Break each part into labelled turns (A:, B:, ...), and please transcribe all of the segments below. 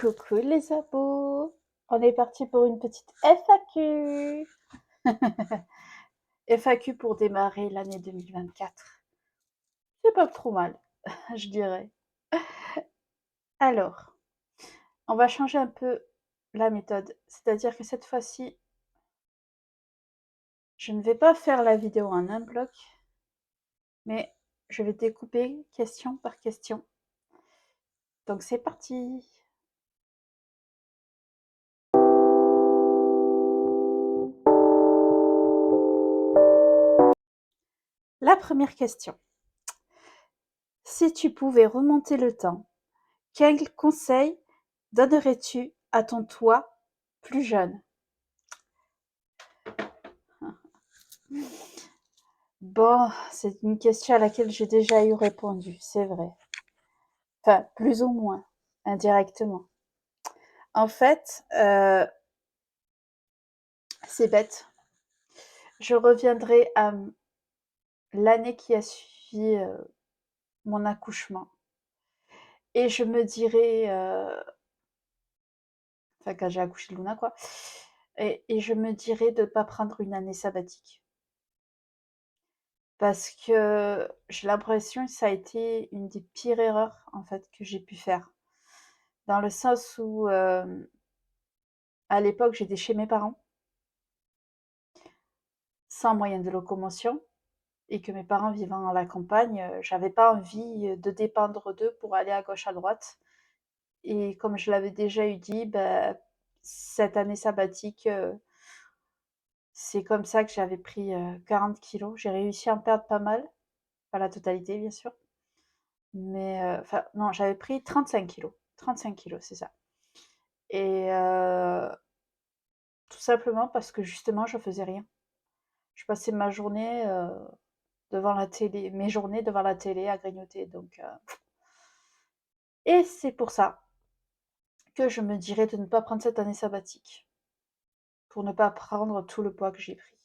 A: Coucou les abos, on est parti pour une petite FAQ. FAQ pour démarrer l'année 2024. C'est pas trop mal, je dirais. Alors, on va changer un peu la méthode, c'est-à-dire que cette fois-ci, je ne vais pas faire la vidéo en un bloc, mais je vais découper question par question. Donc c'est parti. La première question. Si tu pouvais remonter le temps, quel conseil donnerais-tu à ton toi plus jeune? Bon, c'est une question à laquelle j'ai déjà eu répondu, c'est vrai. Enfin, plus ou moins, indirectement. En fait, c'est bête. Je reviendrai à l'année qui a suivi mon accouchement. Et je me dirais, enfin quand j'ai accouché de Luna, quoi, et je me dirais de ne pas prendre une année sabbatique. Parce que j'ai l'impression que ça a été une des pires erreurs, en fait, que j'ai pu faire. Dans le sens où, à l'époque, j'étais chez mes parents, sans moyen de locomotion, et que mes parents vivant à la campagne, j'avais pas envie de dépendre d'eux pour aller à gauche, à droite. Et comme je l'avais déjà eu dit, bah, cette année sabbatique, c'est comme ça que j'avais pris 40 kilos. J'ai réussi à en perdre pas mal, pas la totalité, bien sûr. Mais, enfin, non, j'avais pris 35 kilos. 35 kilos, c'est ça. Et tout simplement parce que justement, je faisais rien. Je passais ma journée devant la télé, mes journées devant la télé à grignoter. Donc, et c'est pour ça que je me dirais de ne pas prendre cette année sabbatique, pour ne pas prendre tout le poids que j'ai pris.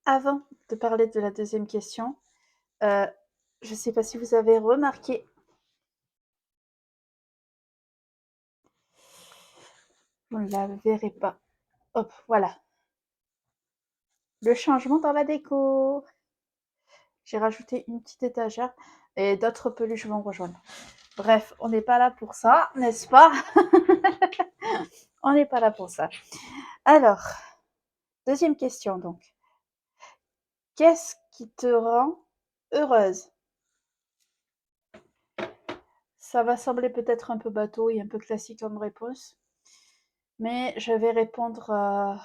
A: Avant de parler de la deuxième question, je ne sais pas si vous avez remarqué, vous ne la verrez pas. Hop, voilà. Le changement dans la déco. J'ai rajouté une petite étagère et d'autres peluches vont rejoindre. Bref, on n'est pas là pour ça, n'est-ce pas? On n'est pas là pour ça. Alors, deuxième question donc. Qu'est-ce qui te rend heureuse? Ça va sembler peut-être un peu bateau et un peu classique comme réponse, mais je vais répondre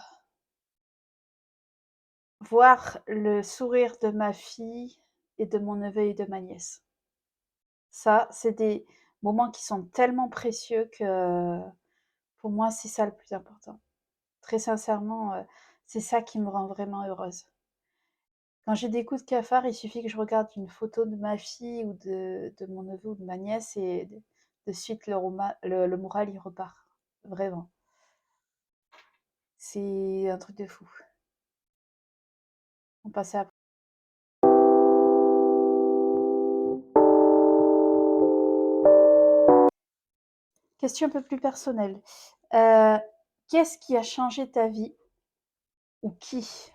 A: voir le sourire de ma fille et de mon neveu et de ma nièce. Ça, c'est des moments qui sont tellement précieux que pour moi, c'est ça le plus important. Très sincèrement, c'est ça qui me rend vraiment heureuse. Quand j'ai des coups de cafard, il suffit que je regarde une photo de ma fille ou de mon neveu ou de ma nièce et de suite le moral il repart. Vraiment. C'est un truc de fou. On passe à question un peu plus personnelle. Euh, Qu'est-ce qui a changé ta vie ou qui?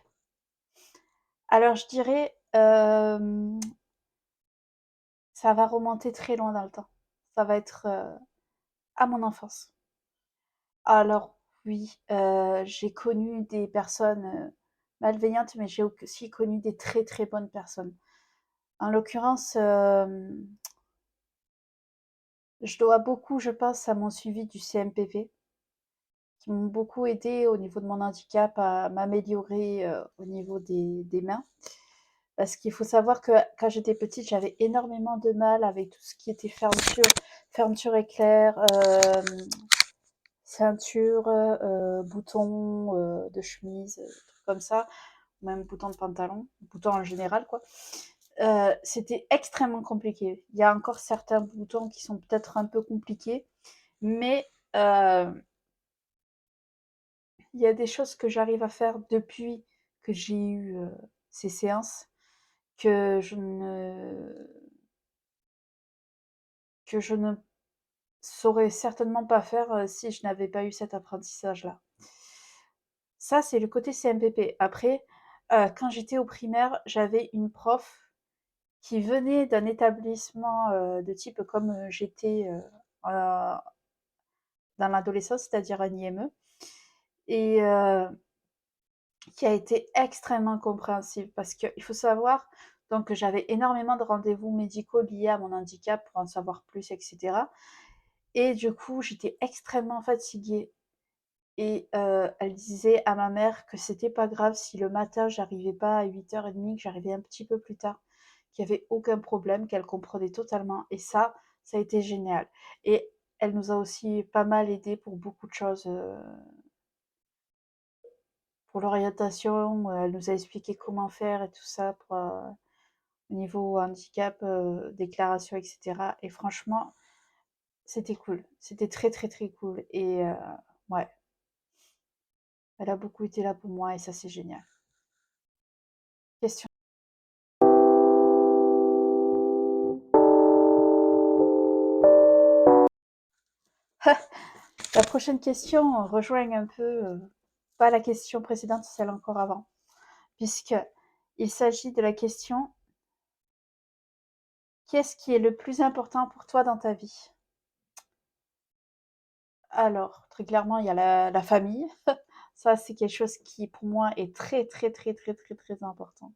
A: Alors je dirais, ça va remonter très loin dans le temps. Ça va être à mon enfance. Alors oui, j'ai connu des personnes, malveillantes, mais j'ai aussi connu des très, très bonnes personnes. En l'occurrence, je dois beaucoup, je pense, à mon suivi du CMPP, qui m'ont beaucoup aidé au niveau de mon handicap à m'améliorer, au niveau des mains. Parce qu'il faut savoir que quand j'étais petite, j'avais énormément de mal avec tout ce qui était fermeture éclair, ceinture, boutons de chemise, trucs comme ça, même boutons de pantalon, boutons en général, quoi. C'était extrêmement compliqué. Il y a encore certains boutons qui sont peut-être un peu compliqués, mais il y a des choses que j'arrive à faire depuis que j'ai eu, ces séances que je ne saurais certainement pas faire, si je n'avais pas eu cet apprentissage-là. Ça, c'est le côté CMPP. Après, quand j'étais au primaire, j'avais une prof qui venait d'un établissement, de type comme, j'étais, heu, dans l'adolescence, c'est-à-dire un IME et qui a été extrêmement compréhensive parce qu'il faut savoir donc que j'avais énormément de rendez-vous médicaux liés à mon handicap pour en savoir plus et cetera et du coup, j'étais extrêmement fatiguée et elle disait à ma mère que c'était pas grave si le matin j'arrivais pas à 8h30, que j'arrivais un petit peu plus tard, qu'il y avait aucun problème, qu'elle comprenait totalement et ça a été génial et elle nous a aussi pas mal aidés pour beaucoup de choses, pour l'orientation, elle nous a expliqué comment faire et tout ça pour, niveau handicap, déclaration et cetera et franchement, c'était cool. C'était très, très, très cool et ouais, elle a beaucoup été là pour moi et ça, c'est génial. Question. La prochaine question rejoint un peu, pas la question précédente, celle encore avant, puisqu'il s'agit de la question: «Qu'est-ce qui est le plus important pour toi dans ta vie?» Alors, très clairement, il y a la famille. Ça, c'est quelque chose qui, pour moi, est très, très, très, très, très, très important.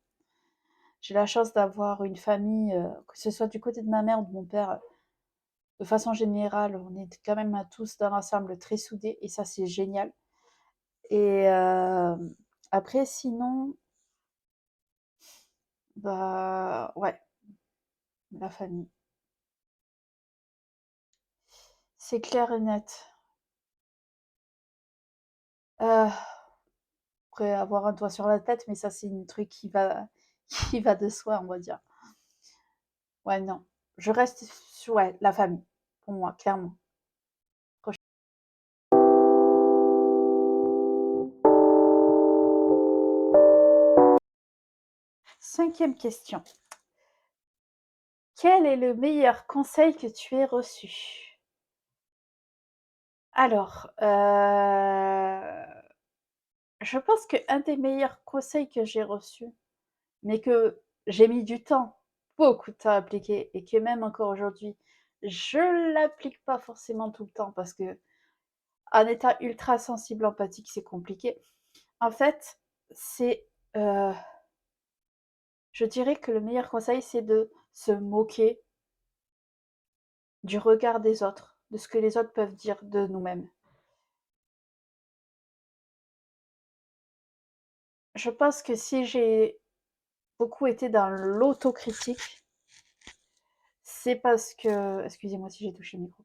A: J'ai la chance d'avoir une famille, que ce soit du côté de ma mère ou de mon père, de façon générale, on est quand même tous dans l'ensemble très soudés et ça, c'est génial. Et après, sinon, bah ouais, la famille. C'est clair et net. Euh, Après, avoir un toit sur la tête, mais ça, c'est un truc qui va, qui va de soi, on va dire. Ouais, non. Je reste sur ouais, la famille, pour moi, clairement. 5e question. Quel est le meilleur conseil que tu aies reçu? Alors, je pense qu'un des meilleurs conseils que j'ai reçus, mais que j'ai mis du temps, beaucoup de temps à appliquer et que même encore aujourd'hui, je l'applique pas forcément tout le temps parce que en étant ultra sensible, empathique, c'est compliqué. En fait, c'est, heu, je dirais que le meilleur conseil, c'est de se moquer du regard des autres, de ce que les autres peuvent dire de nous-mêmes. Je pense que si j'ai beaucoup été dans l'autocritique, c'est parce que, excusez-moi si j'ai touché le micro,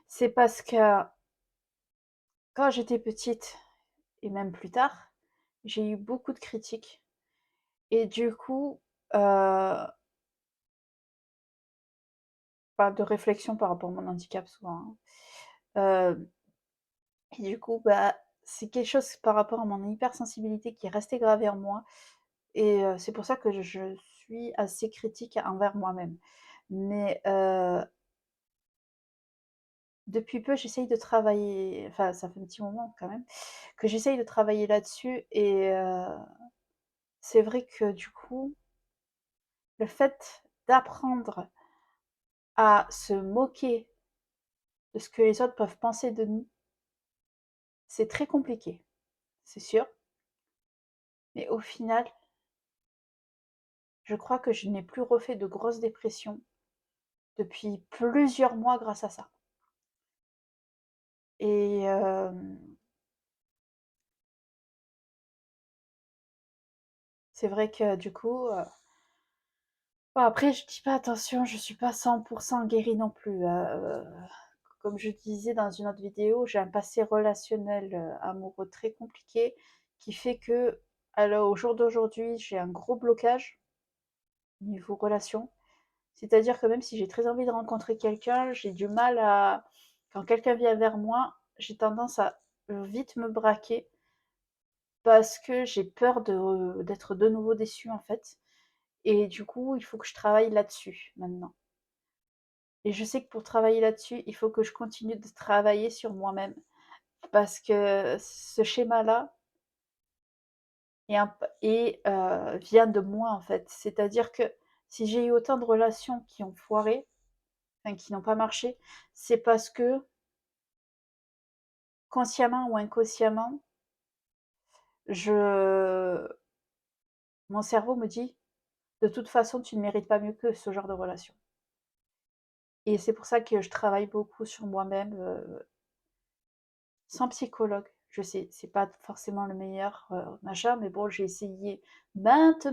A: c'est parce que quand j'étais petite et même plus tard, j'ai eu beaucoup de critiques et du coup, de réflexion par rapport à mon handicap souvent, hein. Et du coup, bah, c'est quelque chose par rapport à mon hypersensibilité qui est resté gravé en moi et c'est pour ça que je suis assez critique envers moi-même. Mais depuis peu, j'essaye de travailler enfin, ça fait un petit moment quand même, que j'essaye de travailler là-dessus et c'est vrai que du coup, le fait d'apprendre à se moquer de ce que les autres peuvent penser de nous, c'est très compliqué, c'est sûr, mais au final, je crois que je n'ai plus refait de grosses dépressions depuis plusieurs mois grâce à ça. Et c'est vrai que du coup, bon après je dis pas attention, je suis pas 100 guérie non plus, comme je disais dans une autre vidéo, j'ai un passé relationnel, amoureux très compliqué qui fait que, alors au jour d'aujourd'hui, j'ai un gros blocage niveau relation. C'est-à-dire que même si j'ai très envie de rencontrer quelqu'un, j'ai du mal à quand quelqu'un vient vers moi, j'ai tendance à, vite me braquer parce que j'ai peur d'être de nouveau déçue, en fait. Et du coup, il faut que je travaille là-dessus, maintenant. Et je sais que pour travailler là-dessus, il faut que je continue de travailler sur moi-même. Parce que ce schéma-là vient de moi, en fait. C'est-à-dire que si j'ai eu autant de relations qui ont foiré, enfin qui n'ont pas marché, c'est parce que, consciemment ou inconsciemment, je mon cerveau me dit: «De toute façon, tu ne mérites pas mieux que ce genre de relation». Et c'est pour ça que je travaille beaucoup sur moi-même, sans psychologue. Je sais, c'est pas forcément le meilleur, machin, mais bon, j'ai essayé maintes,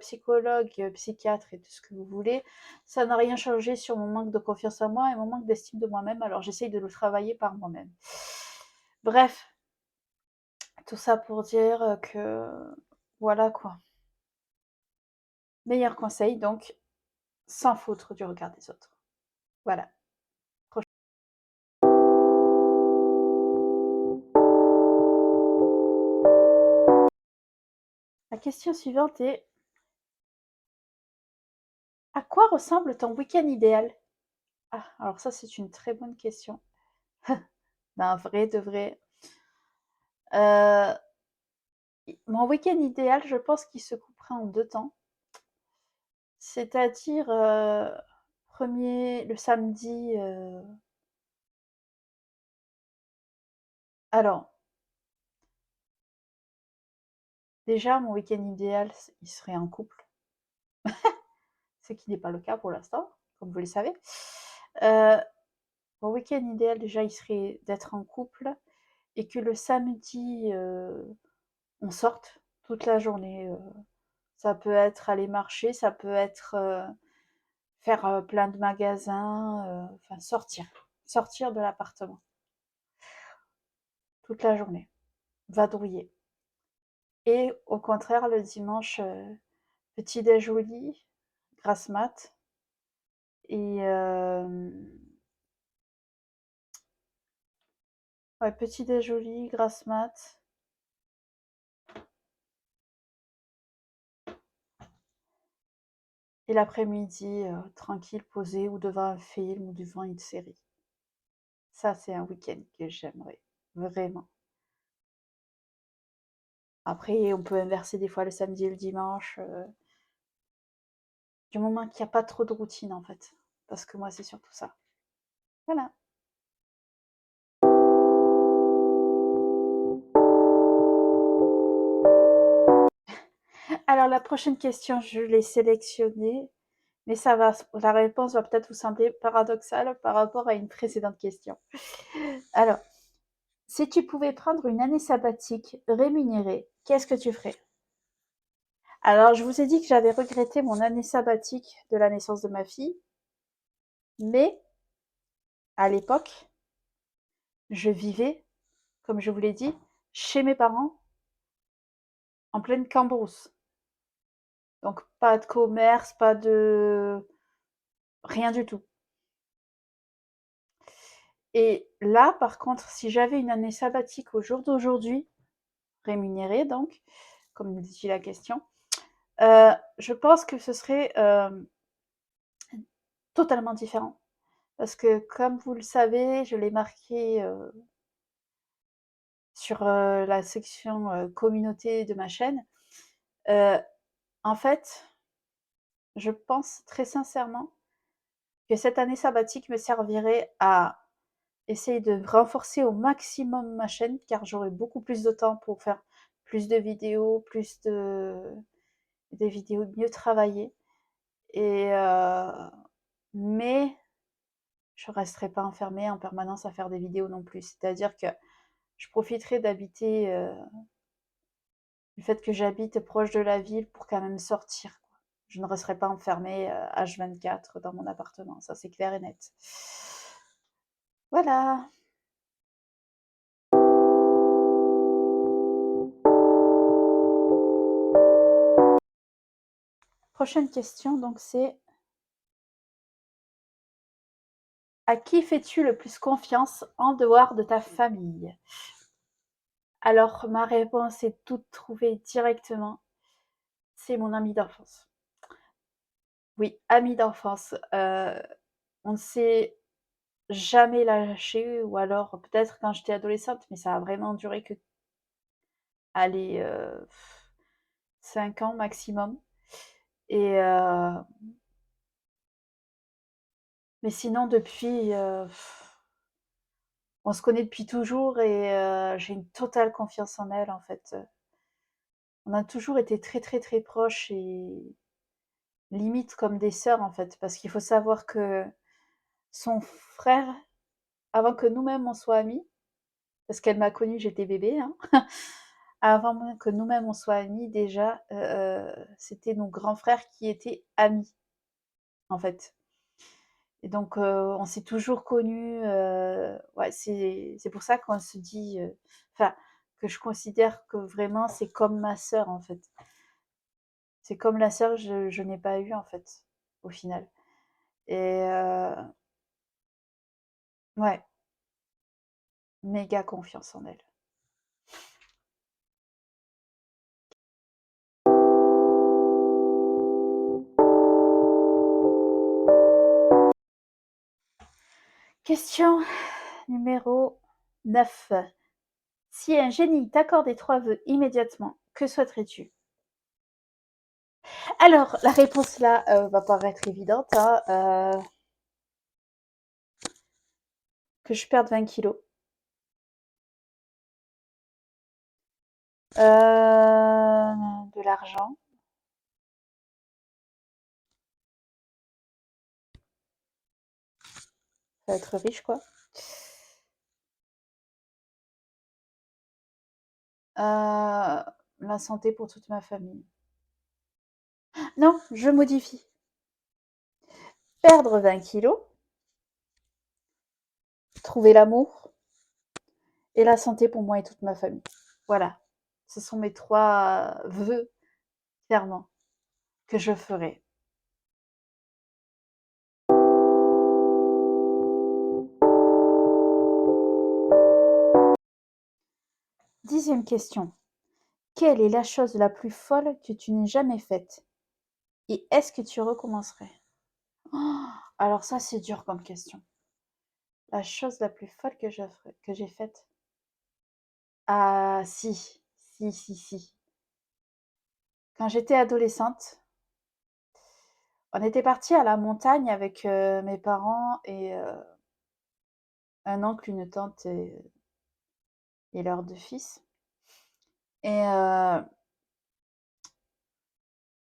A: psychologues, psychiatres et tout ce que vous voulez. Ça n'a rien changé sur mon manque de confiance en moi et mon manque d'estime de moi-même, alors j'essaye de le travailler par moi-même. Bref, tout ça pour dire, que voilà quoi. Meilleur conseil donc, s'en foutre du regard des autres. Voilà. La question suivante est: à quoi ressemble ton week-end idéal? Ah, alors ça, c'est une très bonne question. Ben, vrai de vrai. Heu, mon week-end idéal, je pense qu'il se couperait en 2 temps. C'est-à-dire, 1 le samedi, alors, déjà mon week-end idéal, il serait en couple, ce qui n'est pas le cas pour l'instant, comme vous le savez. Heu, mon week-end idéal, déjà, il serait d'être en couple et que le samedi, on sorte toute la journée, ça peut être aller marcher, ça peut être, faire, plein de magasins, enfin sortir. Sortir de l'appartement toute la journée, vadrouiller. Et au contraire, le dimanche, petit déj au lit, grasse mat et ouais, petit déj au lit, grasse mat et l'après-midi, tranquille, posé ou devant un film ou devant une série. Ça, c'est un week-end que j'aimerais, vraiment. Après, on peut inverser des fois le samedi et le dimanche, du moment qu'il y a pas trop de routine, en fait. Parce que moi, c'est surtout ça. Voilà. Alors la prochaine question, je l'ai sélectionnée, mais la réponse va peut-être vous sembler paradoxale par rapport à une précédente question. Alors, si tu pouvais prendre une année sabbatique rémunérée, qu'est-ce que tu ferais? Alors, je vous ai dit que j'avais regretté mon année sabbatique de la naissance de ma fille, mais à l'époque, je vivais, comme je vous l'ai dit, chez mes parents, en pleine Cambrousse. Donc pas de commerce, pas de rien du tout. Et là, par contre, si j'avais une année sabbatique au jour d'aujourd'hui, rémunérée donc, comme le dit la question, je pense que ce serait totalement différent. Parce que comme vous le savez, je l'ai marqué sur la section communauté de ma chaîne. Euh, En fait, je pense très sincèrement que cette année sabbatique me servirait à essayer de renforcer au maximum ma chaîne, car j'aurai beaucoup plus de temps pour faire plus de vidéos, des vidéos mieux travaillées. Et mais je resterai pas enfermée en permanence à faire des vidéos non plus. C'est-à-dire que je profiterai d'habiter, du fait que j'habite proche de la ville pour quand même sortir, quoi. Je ne resterai pas enfermée H24 dans mon appartement, ça c'est clair et net. Voilà. Prochaine question, donc c'est: à qui fais-tu le plus confiance en dehors de ta famille? Alors ma réponse est toute trouvée directement, c'est mon ami d'enfance. Oui, ami d'enfance, on ne s'est jamais lâché ou alors peut-être quand j'étais adolescente, mais ça a vraiment duré que, allez, 5 ans maximum et mais sinon depuis, on se connaît depuis toujours et j'ai une totale confiance en elle, en fait. On a toujours été très, très, très proches et limite comme des sœurs, en fait. Parce qu'il faut savoir que son frère, avant que nous-mêmes on soit amis, parce qu'elle m'a connue, j'étais bébé, hein, avant même que nous-mêmes on soit amis, déjà, c'était nos grands frères qui étaient amis, en fait. Et donc, on s'est toujours connus, ouais, c'est pour ça qu'on se dit, enfin, que je considère que vraiment c'est comme ma sœur, en fait. C'est comme la sœur que je n'ai pas eue, en fait, au final. Et ouais, méga confiance en elle. Question numéro 9. Si un génie t'accordait 3 vœux immédiatement, que souhaiterais-tu? Alors, la réponse là, va paraître évidente, hein, que je perde 20 kilos. De l'argent. Faut être riche, quoi. La santé pour toute ma famille. Non, je modifie. Perdre 20 kilos, trouver l'amour et la santé pour moi et toute ma famille. Voilà. Ce sont mes 3 vœux, clairement, que je ferai. Dixième question. Quelle est la chose la plus folle que tu n'aies jamais faite? Et est-ce que tu recommencerais? Oh, alors ça, c'est dur comme question. La chose la plus folle que j'ai faite? Ah si, si, si, si. Quand j'étais adolescente, on était partis à la montagne avec, mes parents et un oncle, une tante et leurs 2 fils et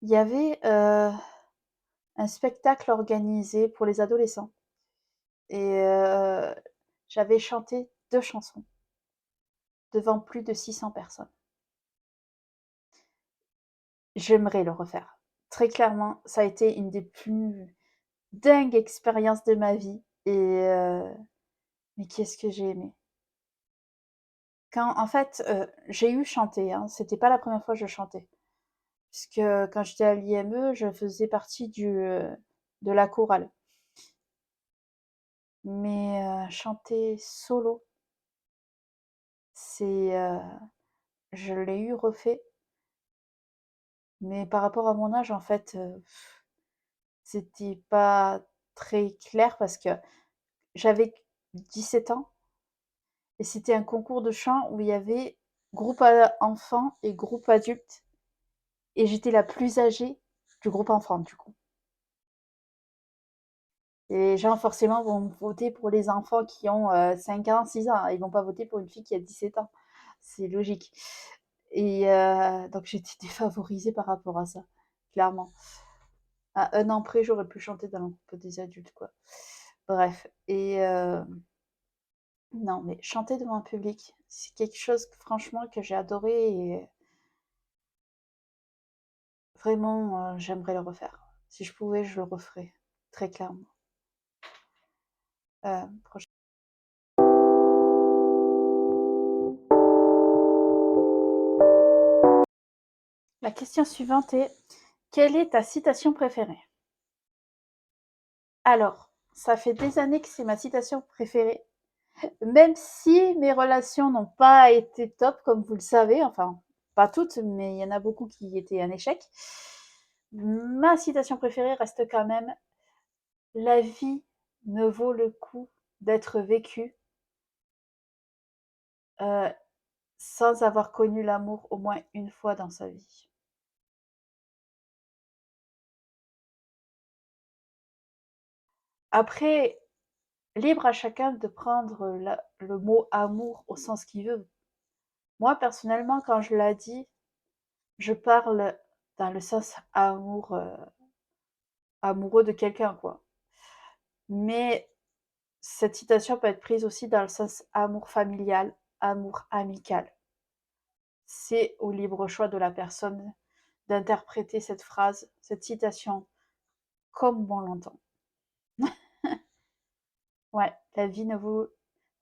A: il y avait, un spectacle organisé pour les adolescents et j'avais chanté 2 chansons devant plus de 600 personnes. J'aimerais le refaire. Très clairement, ça a été une des plus dingues expériences de ma vie et mais qu'est-ce que j'ai aimé. Quand en fait, j'ai eu chanté, hein, c'était pas la première fois que je chantais. Puisque quand j'étais à l'IME, je faisais partie de la chorale. Mais chanter solo, c'est, je l'ai eu refait, mais par rapport à mon âge, en fait, c'était pas très clair parce que j'avais 17 ans et c'était un concours de chant où il y avait groupe enfants et groupe adultes et j'étais la plus âgée du groupe enfant, du coup. Et les gens, forcément, vont voter pour les enfants qui ont 5 ans, 6 ans. Ils vont pas voter pour une fille qui a 17 ans. C'est logique. Et donc j'étais défavorisée par rapport à ça, clairement. À un an près, j'aurais pu chanter dans le groupe des adultes, quoi. Bref. Et non, mais chanter devant un public, c'est quelque chose, franchement, que j'ai adoré et vraiment, j'aimerais le refaire. Si je pouvais, je le referais, très clairement. Prochaine. La question suivante est: quelle est ta citation préférée? Alors, ça fait des années que c'est ma citation préférée, Même si mes relations n'ont pas été top, comme vous le savez, enfin, pas toutes, mais il y en a beaucoup qui étaient un échec. Ma citation préférée reste quand même: la vie ne vaut le coup d'être vécue euh, sans avoir connu l'amour au moins une fois dans sa vie. Après, libre à chacun de prendre le mot amour au sens qu'il veut. Moi, personnellement, quand je l'ai dit, je parle dans le sens amour, amoureux de quelqu'un, quoi. Mais cette citation peut être prise aussi dans le sens amour familial, amour amical. C'est au libre choix de la personne d'interpréter cette phrase, cette citation, comme bon l'entend. Ouais, la vie ne vaut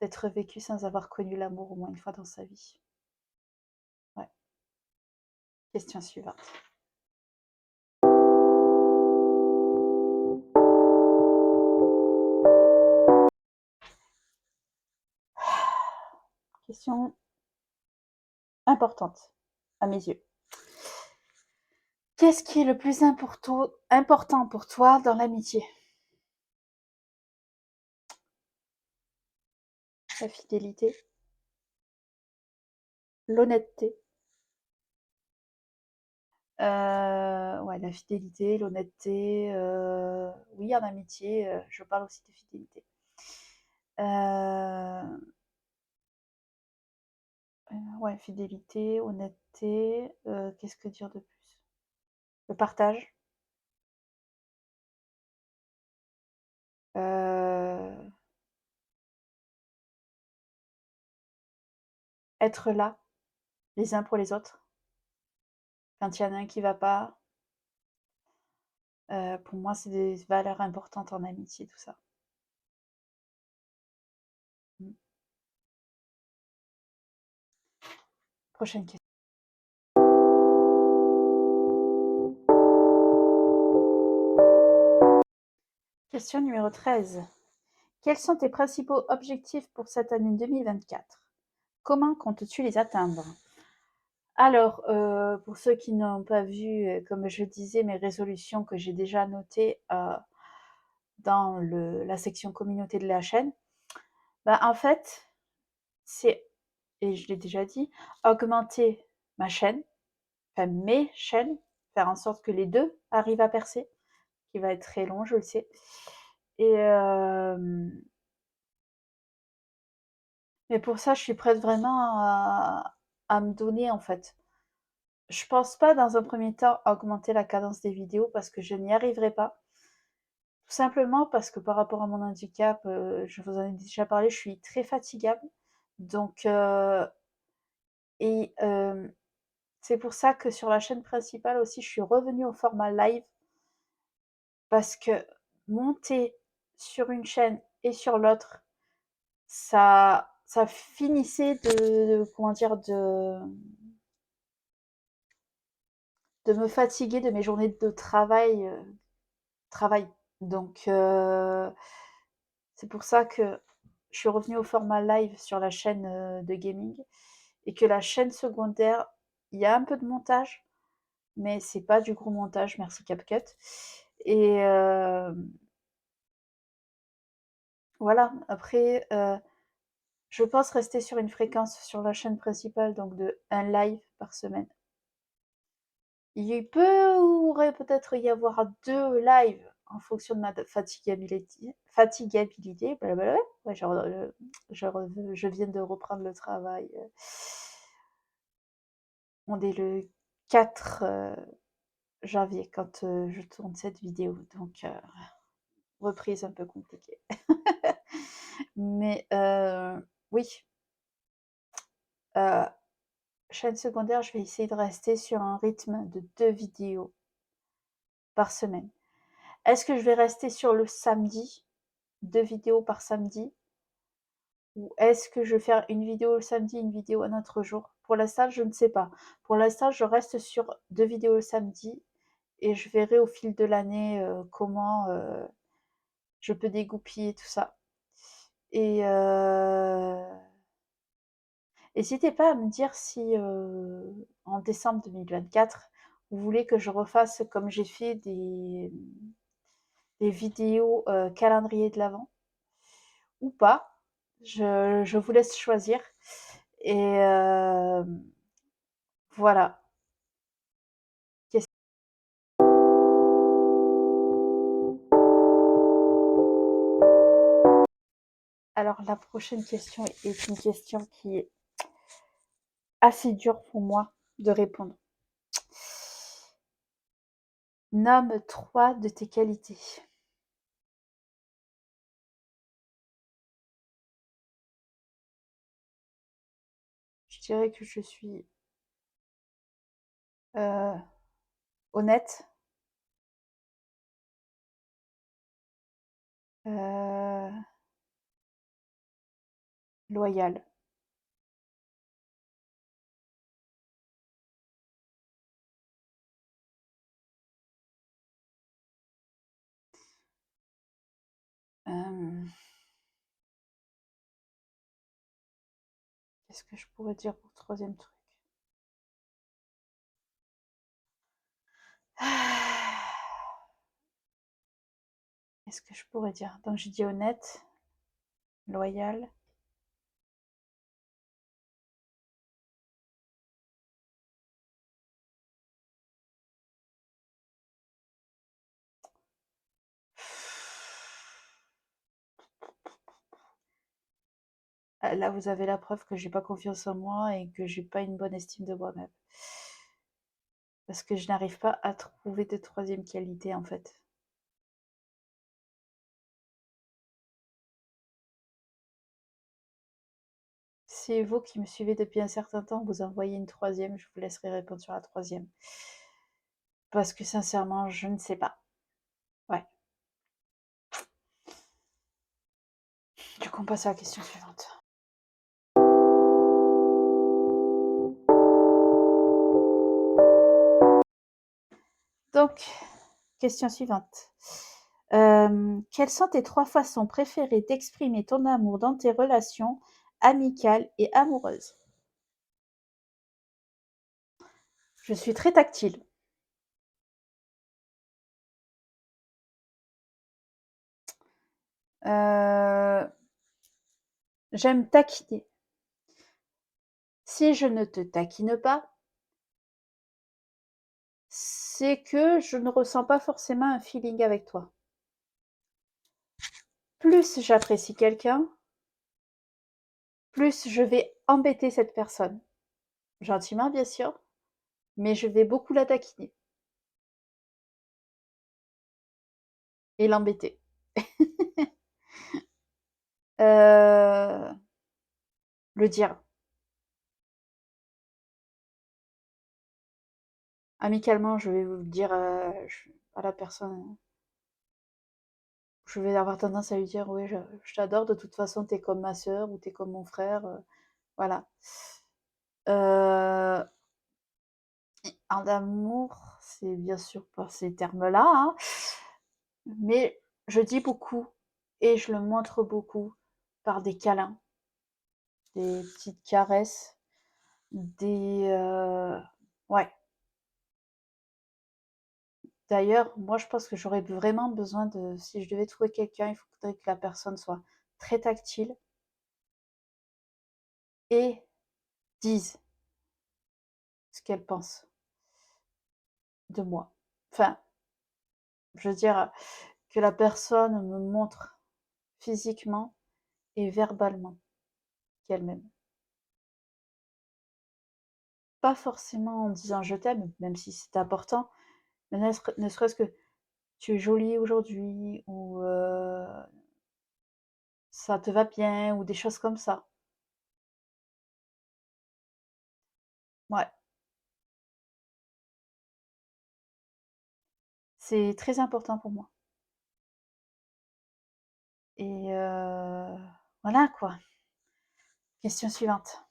A: d'être vécue sans avoir connu l'amour au moins une fois dans sa vie. Ouais. Question suivante. Question importante à mes yeux. Qu'est-ce qui est le plus important pour toi dans l'amitié? La fidélité, l'honnêteté. Ouais, la fidélité, l'honnêteté. Oui, en amitié, je parle aussi de fidélité. Euh, ouais, fidélité, honnêteté. Qu'est-ce que dire de plus? Le partage. Euh, être là, les uns pour les autres. Quand il y en a un qui va pas, pour moi, c'est des valeurs importantes en amitié, tout ça. Mm. Prochaine question. Question numéro 13. Quels sont tes principaux objectifs pour cette année 2024? Comment comptes-tu les atteindre? Alors, pour ceux qui n'ont pas vu, comme je disais, mes résolutions que j'ai déjà notées dans la section communauté de la chaîne, bah, en fait, c'est, et je l'ai déjà dit, augmenter ma chaîne, enfin mes chaînes, faire en sorte que les deux arrivent à percer, qui va être très long, je le sais. Et mais pour ça, je suis prête vraiment à me donner, en fait. Je pense pas dans un premier temps augmenter la cadence des vidéos parce que je n'y arriverai pas. Tout simplement parce que par rapport à mon handicap, je vous en ai déjà parlé, je suis très fatigable. Donc, et c'est pour ça que sur la chaîne principale aussi, je suis revenue au format live parce que monter sur une chaîne et sur l'autre, ça finissait comment dire, de me fatiguer de mes journées de travail. Donc, c'est pour ça que je suis revenue au format live sur la chaîne de gaming et que la chaîne secondaire, il y a un peu de montage, mais c'est pas du gros montage, merci CapCut. Et voilà, après, je pense rester sur une fréquence sur la chaîne principale, donc de un live par semaine. Il pourrait peut-être y avoir 2 lives en fonction de ma fatigabilité, blablabla. Ouais, je viens de reprendre le travail. On est le 4 janvier quand je tourne cette vidéo, donc reprise un peu compliquée. Mais oui, euh, chaîne secondaire, je vais essayer de rester sur un rythme de 2 vidéos par semaine. Est-ce que je vais rester sur le samedi, 2 vidéos par samedi, ou est-ce que je vais faire une vidéo le samedi, une vidéo un autre jour? Pour l'instant, je ne sais pas. Pour l'instant, je reste sur 2 vidéos le samedi et je verrai au fil de l'année comment je peux dégoupiller tout ça. Et n'hésitez pas à me dire si, en décembre 2024, vous voulez que je refasse comme j'ai fait des vidéos, calendrier de l'avent ou pas. Je vous laisse choisir et voilà. Qu'est-ce Alors la prochaine question est une question qui est assez dure pour moi de répondre. Nomme 3 de tes qualités. Je dirais que je suis, heu, honnête, heu, loyale. Hem, Qu'est-ce que je pourrais dire pour le 3e truc? Qu'est-ce que je pourrais dire? Donc j'ai dit honnête, loyale. Ah, là, vous avez la preuve que j'ai pas confiance en moi et que j'ai pas une bonne estime de moi-même. Parce que je n'arrive pas à trouver de 3e qualité, en fait. C'est vous qui me suivez depuis un certain temps, vous en voyez une 3e, je vous laisserai répondre sur la 3e. Parce que sincèrement, je ne sais pas. Ouais. Du coup, on passe à la question suivante. Donc, question suivante. Quelles sont tes 3 façons préférées d'exprimer ton amour dans tes relations amicales et amoureuses? Je suis très tactile. Heu, J'aime taquiner. Si je ne te taquine pas, c'est que je ne ressens pas forcément un feeling avec toi. Plus j'apprécie quelqu'un, plus je vais embêter cette personne. Gentiment, bien sûr, mais je vais beaucoup la taquiner et l'embêter. Le dire amicalement, je vais vous le dire, à la personne. Je vais avoir tendance à lui dire: «Oui, je t'adore, de toute façon, t'es comme ma sœur ou t'es comme mon frère», voilà. Heu, en amour, c'est bien sûr pas ces termes-là, hein, mais je dis beaucoup et je le montre beaucoup par des câlins, des petites caresses, ouais. D'ailleurs, moi, je pense que j'aurais vraiment besoin de si je devais trouver quelqu'un, il faudrait que la personne soit très tactile et dise ce qu'elle pense de moi. Enfin, je veux dire, que la personne me montre physiquement et verbalement qu'elle m'aime. Pas forcément en disant je t'aime, même si c'est important, mais ne serait-ce que tu es jolie aujourd'hui ou ça te va bien ou des choses comme ça. Ouais, c'est très important pour moi. Et voilà quoi. Question suivante.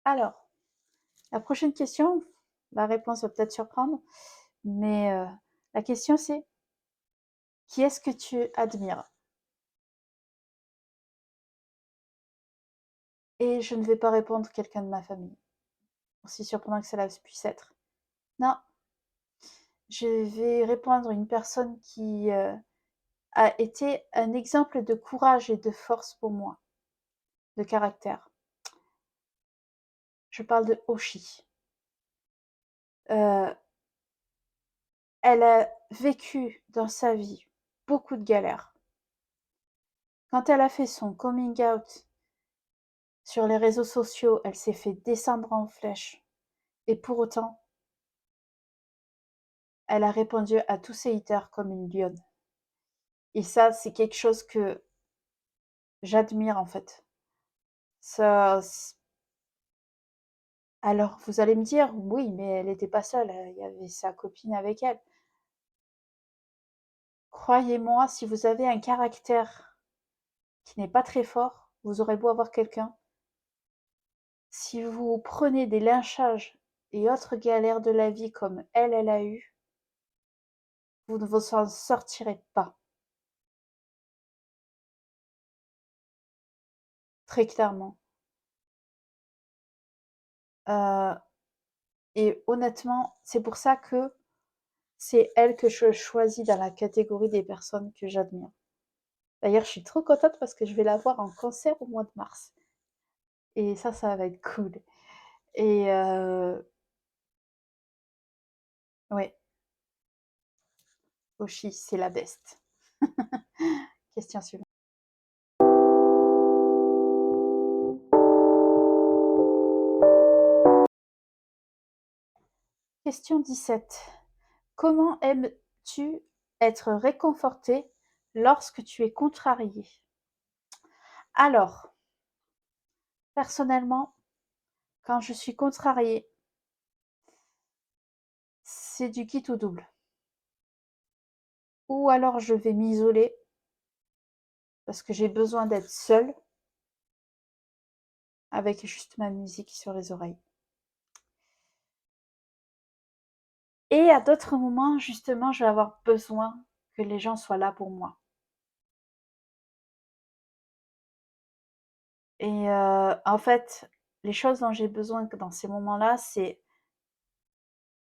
A: Alors, la prochaine question, la réponse va peut-être surprendre. Mais la question c'est: qui est-ce que tu admires? Et je ne vais pas répondre quelqu'un de ma famille, aussi surprenant que cela puisse être. Non, je vais répondre une personne qui, a été un exemple de courage et de force pour moi, de caractère. Je parle de Oshi. Heu, Elle a vécu dans sa vie beaucoup de galères. Quand elle a fait son coming out sur les réseaux sociaux, elle s'est fait descendre en flèche et pour autant, elle a répondu à tous ses haters comme une lionne. Et ça, c'est quelque chose que j'admire en fait. Ça, alors vous allez me dire, oui, mais elle n'était pas seule, il y avait sa copine avec elle. Croyez-moi, si vous avez un caractère qui n'est pas très fort, vous aurez beau avoir quelqu'un. Si vous prenez des lynchages et autres galères de la vie comme elle a eu, vous ne vous en sortirez pas. Très clairement. Euh, et honnêtement, c'est pour ça que c'est elle que je choisis dans la catégorie des personnes que j'admire. D'ailleurs, je suis trop contente parce que je vais la voir en concert au mois de mars. Et ça va être cool. Et ouais, Oshi, c'est la best. Question suivante. Question 17. Comment aimes-tu être réconforté lorsque tu es contrarié? Alors, personnellement, quand je suis contrariée, c'est du quitte ou double. Ou alors je vais m'isoler parce que j'ai besoin d'être seule avec juste ma musique sur les oreilles. Et à d'autres moments, justement, je vais avoir besoin que les gens soient là pour moi. Et en fait, les choses dont j'ai besoin dans ces moments-là, c'est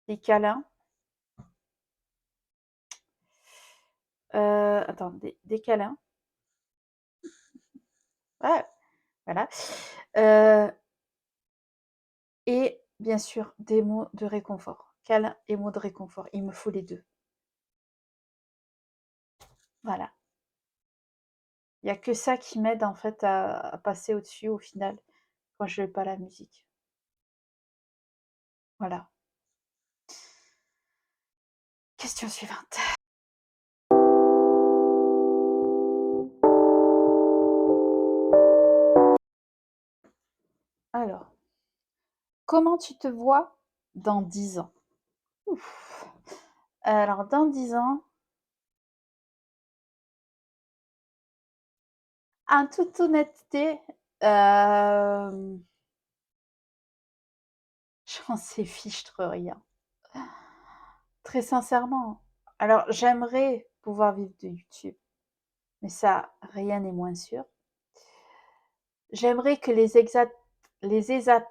A: des câlins. Attends, des câlins. Ouais, voilà. Euh, et bien sûr, des mots de réconfort. Câlin et mots de réconfort. Il me faut les deux. Voilà. Il n'y a que ça qui m'aide en fait à passer au-dessus au final quand je n'ai pas la musique. Voilà. Question suivante. Alors, comment tu te vois dans 10 ans? Ouf. Alors, dans 10 ans, en toute honnêteté, euh, j'en sais fichtre rien. Très sincèrement. Alors, j'aimerais pouvoir vivre de YouTube, mais ça, rien n'est moins sûr. J'aimerais que les ESAT,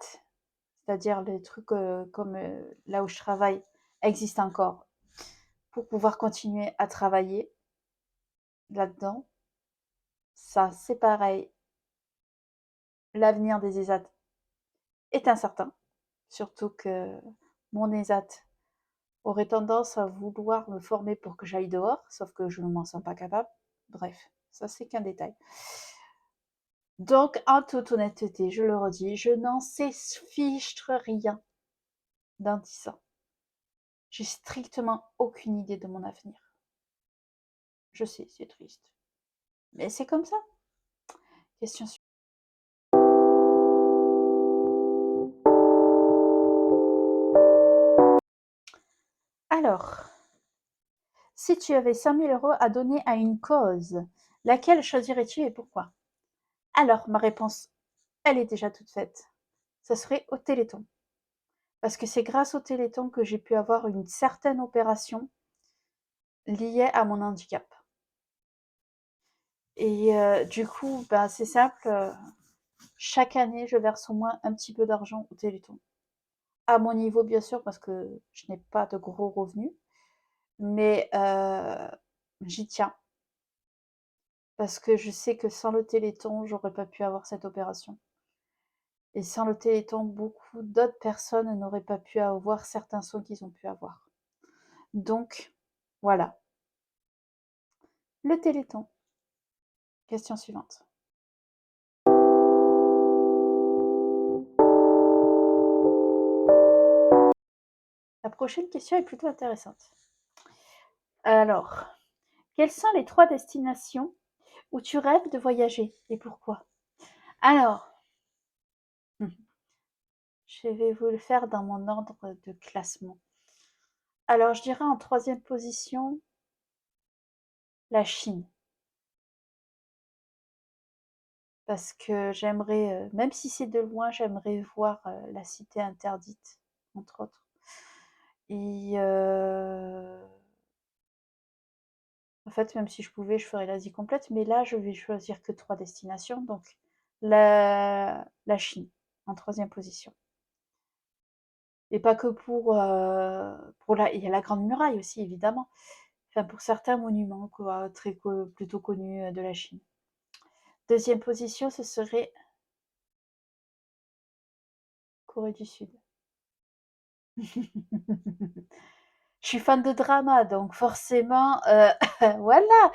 A: c'est-à-dire les trucs comme là où je travaille, existent encore pour pouvoir continuer à travailler là-dedans. Ça, c'est pareil. L'avenir des ESAT est incertain, surtout que mon ESAT aurait tendance à vouloir me former pour que j'aille dehors, sauf que je ne m'en sens pas capable. Bref, ça c'est qu'un détail. Donc, en toute honnêteté, je le redis, je n'en sais fichtre rien dans 10 ans. J'ai strictement aucune idée de mon avenir. Je sais, c'est triste. Mais c'est comme ça. Question suivante. Alors, si tu avais 5 000 € à donner à une cause, laquelle choisirais-tu et pourquoi? Alors, ma réponse, elle est déjà toute faite. Ce serait au Téléthon. Parce que c'est grâce au Téléthon que j'ai pu avoir une certaine opération liée à mon handicap. Et du coup, bah, c'est simple, chaque année, je verse au moins un petit peu d'argent au Téléthon. À mon niveau, bien sûr, parce que je n'ai pas de gros revenus, mais j'y tiens. Parce que je sais que sans le Téléthon, j'aurais pas pu avoir cette opération. Et sans le Téléthon, beaucoup d'autres personnes n'auraient pas pu avoir certains soins qu'ils ont pu avoir. Donc, voilà. Le Téléthon. Question suivante. La prochaine question est plutôt intéressante. Alors, quelles sont les 3 destinations où tu rêves de voyager et pourquoi? Alors, je vais vous le faire dans mon ordre de classement. Alors, je dirais en 3e position, la Chine. Parce que j'aimerais, même si c'est de loin, j'aimerais voir la cité interdite, entre autres. Et en fait, même si je pouvais, je ferais l'Asie complète, mais là, je vais choisir que 3 destinations. Donc, la Chine, en 3e position. Et pas que pour il y a la Grande Muraille aussi, évidemment. Enfin, pour certains monuments, quoi, plutôt connus de la Chine. 2e position, ce serait Corée du Sud. Je suis fan de drama, donc forcément, voilà,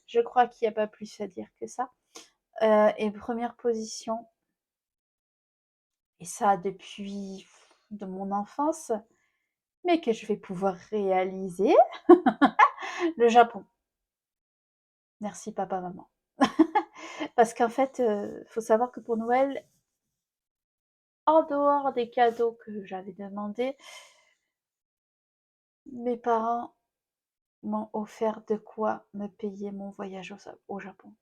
A: je crois qu'il n'y a pas plus à dire que ça. Et 1re position, et ça depuis de mon enfance, mais que je vais pouvoir réaliser, le Japon. Merci papa, maman. Parce qu'en fait, faut savoir que pour Noël, en dehors des cadeaux que j'avais demandés, mes parents m'ont offert de quoi me payer mon voyage au Japon.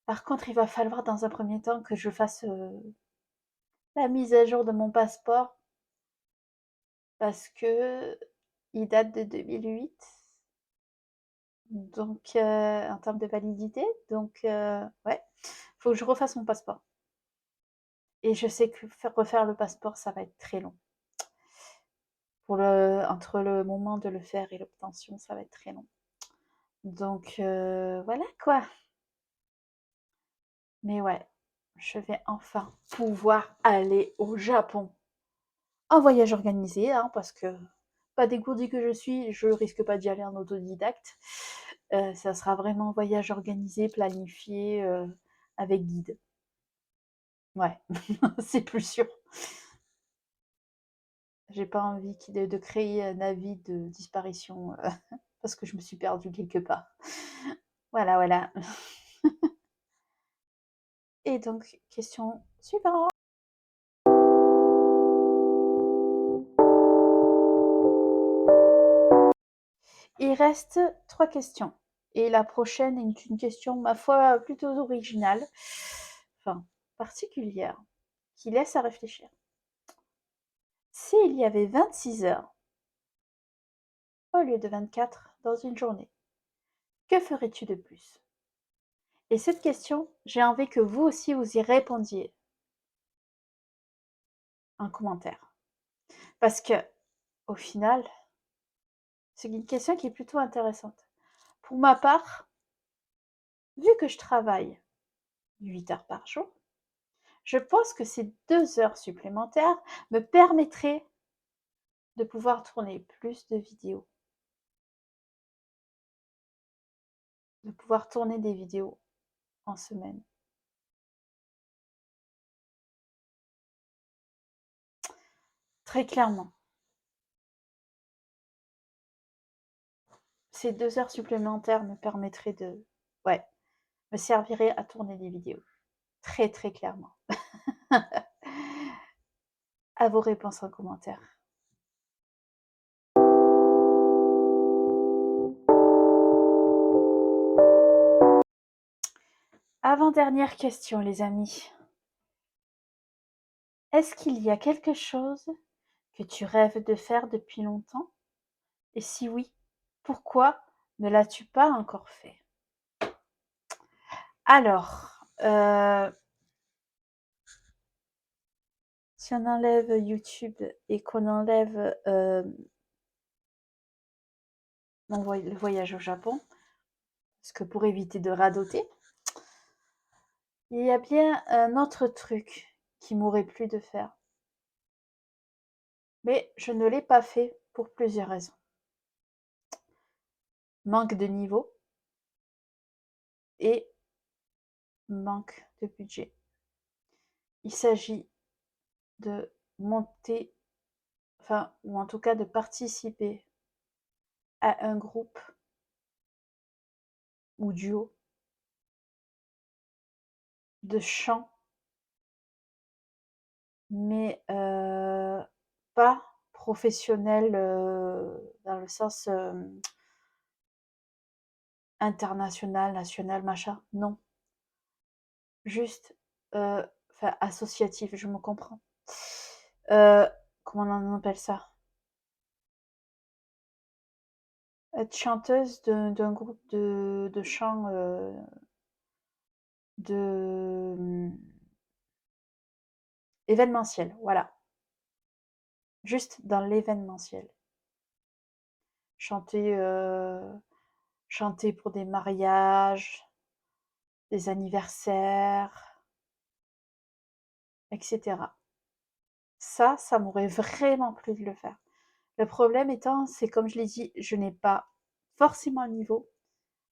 A: Par contre, il va falloir dans un premier temps que je fasse la mise à jour de mon passeport parce que il date de 2008, donc en termes de validité. Donc ouais, faut que je refasse mon passeport. Et je sais que refaire le passeport, ça va être très long. Entre le moment de le faire et l'obtention, ça va être très long. Donc voilà quoi. Mais ouais, je vais enfin pouvoir aller au Japon. En voyage organisé, hein, parce que pas dégourdie que je suis, je risque pas d'y aller en autodidacte. Ça sera vraiment un voyage organisé, planifié, avec guide. Ouais, c'est plus sûr. J'ai pas envie de créer un avis de disparition parce que je me suis perdue quelque part. Voilà, voilà. Et donc, question suivante. Il reste 3 questions. Et la prochaine est une question, ma foi, plutôt originale, enfin particulière, qui laisse à réfléchir. S'il y avait 26 heures au lieu de 24 dans une journée, que ferais-tu de plus? Et cette question, j'ai envie que vous aussi vous y répondiez en commentaire. Parce que, au final, c'est une question qui est plutôt intéressante. Pour ma part, vu que je travaille 8 heures par jour, je pense que ces 2 heures supplémentaires me permettraient de pouvoir tourner plus de vidéos, de pouvoir tourner des vidéos en semaine. Très clairement, ces 2 heures supplémentaires me permettraient ouais, me serviraient à tourner des vidéos. Très, très clairement. À vos réponses en commentaire. Avant-dernière question, les amis. Est-ce qu'il y a quelque chose que tu rêves de faire depuis longtemps? Et si oui, pourquoi ne l'as-tu pas encore fait? Alors, si on enlève YouTube et qu'on enlève le voyage au Japon, parce que pour éviter de radoter, il y a bien un autre truc qui m'aurait plu de faire, mais je ne l'ai pas fait pour plusieurs raisons. Manque de niveau et manque de budget. Il s'agit de monter, enfin, ou en tout cas de participer à un groupe ou duo de chant, mais pas professionnel dans le sens international, national, machin. Non, juste, enfin associatif, je me comprends. Comment on appelle ça? Être chanteuse d'un groupe de chant de événementiel, voilà. Juste dans l'événementiel. Chanter, chanter pour des mariages, des anniversaires, etc. Ça m'aurait vraiment plu de le faire. Le problème étant, c'est comme je l'ai dit, je n'ai pas forcément le niveau.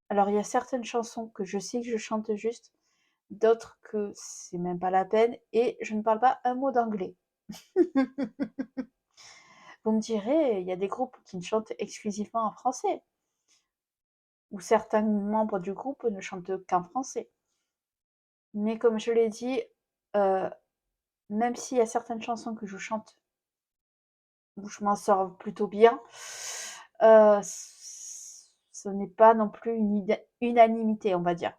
A: Alors il y a certaines chansons que je sais que je chante juste, d'autres que c'est même pas la peine, et je ne parle pas un mot d'anglais. Vous me direz, il y a des groupes qui ne chantent exclusivement en français, ou certains membres du groupe ne chantent qu'en français. Mais comme je l'ai dit, euh, même s'il y a certaines chansons que je chante où je m'en sors plutôt bien, ce n'est pas non plus une unanimité, on va dire.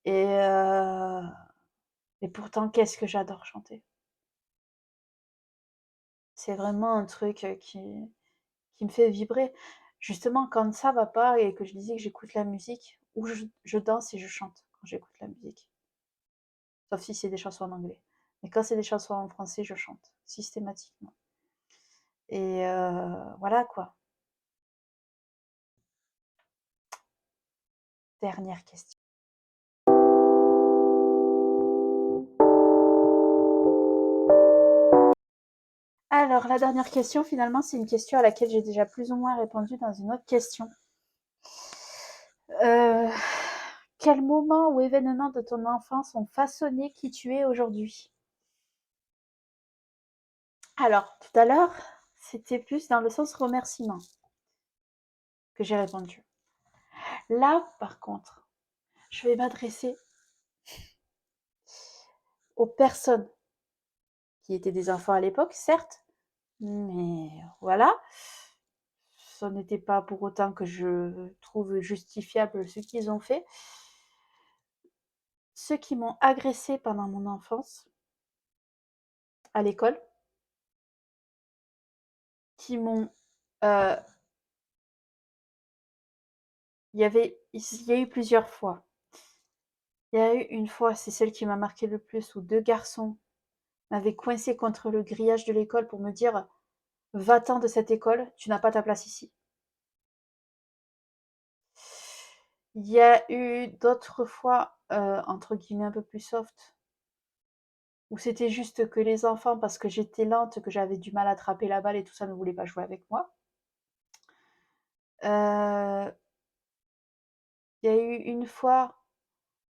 A: Et, euh, et pourtant, qu'est-ce que j'adore chanter. C'est vraiment un truc qui me fait vibrer. Justement, quand ça va pas et que je disais que j'écoute la musique, ou je danse et je chante quand j'écoute la musique. Sauf si c'est des chansons en anglais. Mais quand c'est des chansons en français, je chante systématiquement. Et voilà quoi. Dernière question. Alors, la dernière question, finalement, c'est une question à laquelle j'ai déjà plus ou moins répondu dans une autre question. Euh, quel moment ou événement de ton enfance ont façonné qui tu es aujourd'hui? Alors, tout à l'heure, c'était plus dans le sens remerciement que j'ai répondu. Là, par contre, je vais m'adresser aux personnes qui étaient des enfants à l'époque, certes, mais voilà, ce n'était pas pour autant que je trouve justifiable ce qu'ils ont fait. Ceux qui m'ont agressé pendant mon enfance, à l'école, qui m'ont... euh, il y a eu plusieurs fois. Il y a eu une fois, c'est celle qui m'a marqué le plus, où deux garçons m'avaient coincé contre le grillage de l'école pour me dire va-t'en de cette école, tu n'as pas ta place ici. Il y a eu d'autres fois, entre guillemets, un peu plus soft, où c'était juste que les enfants, parce que j'étais lente, que j'avais du mal à attraper la balle et tout ça, ne voulaient pas jouer avec moi. Euh, il y a eu une fois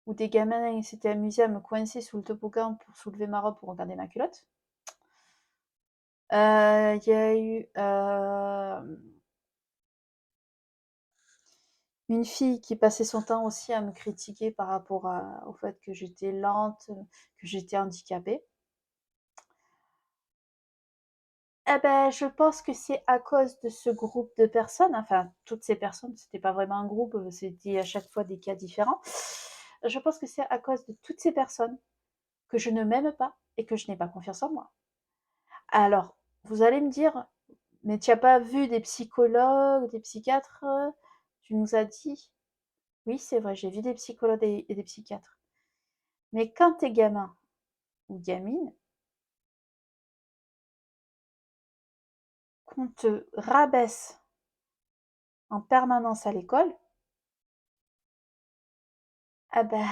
A: où des gamins s'étaient amusés à me coincer sous le toboggan pour soulever ma robe pour regarder ma culotte. Il y a eu une fille qui passait son temps aussi à me critiquer par rapport au fait que j'étais lente, que j'étais handicapée. Eh ben, je pense que c'est à cause de ce groupe de personnes, enfin toutes ces personnes, c'était pas vraiment un groupe, c'était à chaque fois des cas différents. Je pense que c'est à cause de toutes ces personnes que je ne m'aime pas et que je n'ai pas confiance en moi. Alors, vous allez me dire: «Mais tu as pas vu des psychologues, des psychiatres?» Tu nous as dit. Oui, c'est vrai, j'ai vu des psychologues et des psychiatres. Mais quand tu es gamin ou gamine, qu'on te rabaisse en permanence à l'école, ah ben,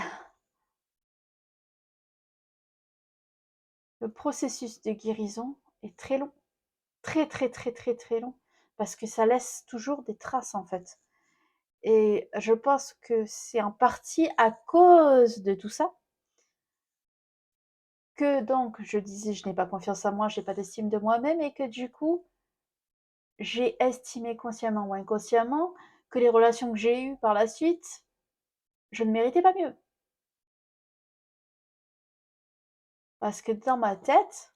A: le processus de guérison est très long. Très, très, très, très, très long. Parce que ça laisse toujours des traces, en fait. Et je pense que c'est en partie à cause de tout ça que donc je disais je n'ai pas confiance en moi, j'ai pas d'estime de moi-même et que du coup, j'ai estimé consciemment ou inconsciemment que les relations que j'ai eues par la suite, je ne méritais pas mieux. Parce que dans ma tête,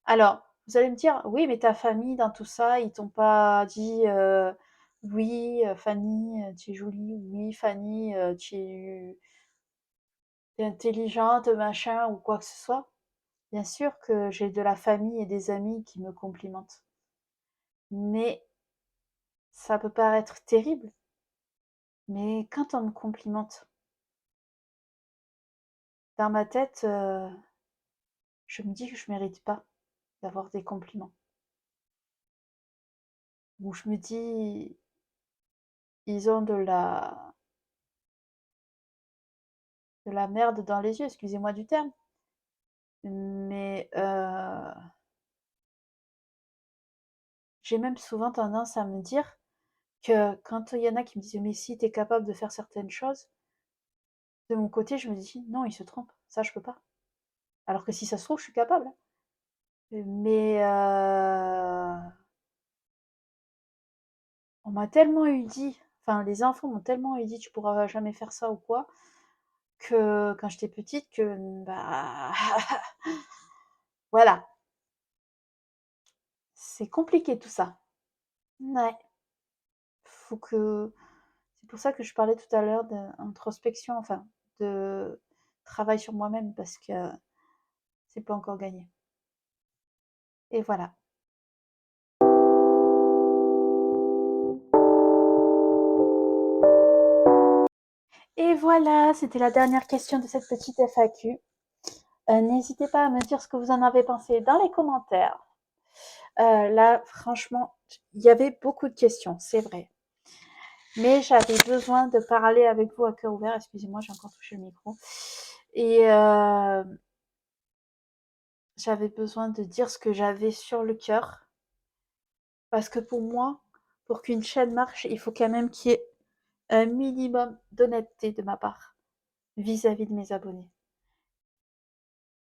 A: alors, vous allez me dire, oui, mais ta famille, dans tout ça, ils t'ont pas dit, oui, Fanny, tu es jolie, oui, Fanny, tu es intelligente, machin, ou quoi que ce soit. Bien sûr que j'ai de la famille et des amis qui me complimentent. Mais ça peut paraître terrible, mais quand on me complimente, dans ma tête, je me dis que je mérite pas d'avoir des compliments. Ou je me dis, ils ont de la merde dans les yeux, excusez-moi du terme. Mais j'ai même souvent tendance à me dire que quand il y en a qui me disent mais si tu es capable de faire certaines choses, de mon côté je me dis non, ils se trompent, ça je peux pas. Alors que si ça se trouve, je suis capable, hein. Mais on m'a tellement eu dit, enfin les enfants m'ont tellement eu dit tu pourras jamais faire ça ou quoi, que quand j'étais petite que bah voilà, c'est compliqué tout ça. Ouais, faut que c'est pour ça que je parlais tout à l'heure d'introspection, enfin de travail sur moi-même parce que c'est pas encore gagné. Et voilà. Et voilà, c'était la dernière question de cette petite FAQ. N'hésitez pas à me dire ce que vous en avez pensé dans les commentaires. Là, franchement, il y avait beaucoup de questions, c'est vrai. Mais j'avais besoin de parler avec vous à cœur ouvert. Excusez-moi, j'ai encore touché le micro. Et j'avais besoin de dire ce que j'avais sur le cœur. Parce que pour moi, pour qu'une chaîne marche, il faut quand même qu'il y ait un minimum d'honnêteté de ma part vis-à-vis de mes abonnés.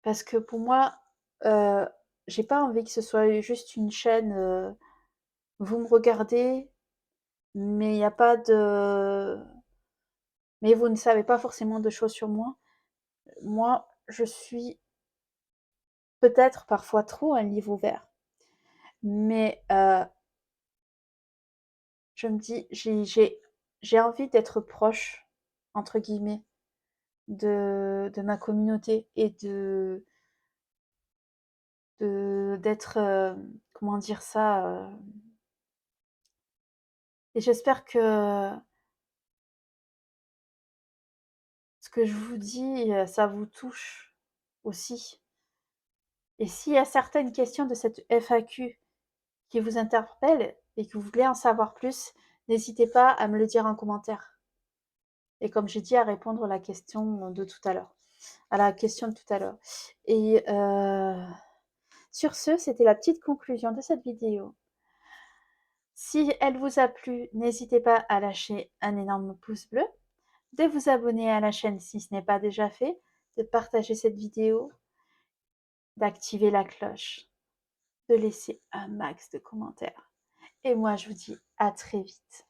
A: Parce que pour moi, euh, j'ai pas envie que ce soit juste une chaîne, vous me regardez, mais il n'y a pas de... Mais vous ne savez pas forcément de choses sur moi. Moi, je suis peut-être parfois trop un livre ouvert. Mais je me dis, j'ai envie d'être proche, entre guillemets, de ma communauté et d'être, comment dire ça, et j'espère que ce que je vous dis, ça vous touche aussi. Et s'il y a certaines questions de cette FAQ qui vous interpellent et que vous voulez en savoir plus, n'hésitez pas à me le dire en commentaire. Et comme j'ai dit, à répondre à la question de tout à l'heure, à la question de tout à l'heure. Et sur ce, c'était la petite conclusion de cette vidéo. Si elle vous a plu, n'hésitez pas à lâcher un énorme pouce bleu, de vous abonner à la chaîne si ce n'est pas déjà fait, de partager cette vidéo, d'activer la cloche, de laisser un max de commentaires. Et moi, je vous dis à très vite.